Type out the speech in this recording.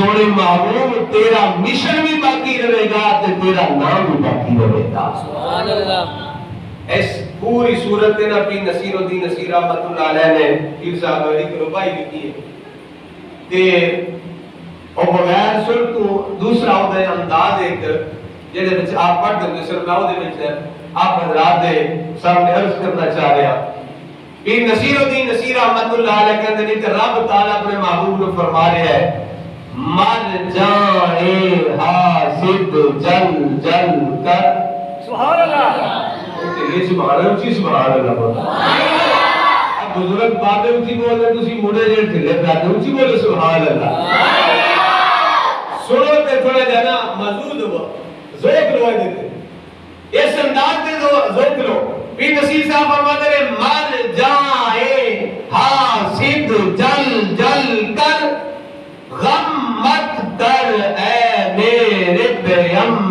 سونے محبوب تیرا مشن بھی باقی رہے گا تے تیرا نام بھی باقی رہے گا. سبحان اللہ. اس پوری صورت نا پیر نصیر الدین نصیر رحمت اللہ علیہ نے پیر صاحب علی کو ربائی لکھی ہے تے او بغیر سر تو دوسرا ہوتا ہے انداز ایک جہاں بچے آپ پڑھ دیں گے سر میں وہ دے آپ حضرات دے سامنے عرض کرنا چاہ رہے ہیں. پیر نصیر الدین نصیر رحمت اللہ علیہ کہتے ہیں کہ رب تعالیٰ اپنے محبوب کو فرما رہے ہیں مر جائے حاسد جل جل کر. سبحان اللہ. یہ سبحان اللہ اچھی سبحان اللہ بولا. اب بزرگ باتیں اچھی بولے تسی مڑے جے ٹھلے پیاتے اچھی بولے سبحان اللہ. سنو تے تھوڑا جانا مزود ہوا ذوق لو دیتے اس انداز دے ذوق لو. پیر نصیر صاحب فرماتے ہیں مر جائے حاسد جل جل کر غم مت کر اے میرے پیغمبر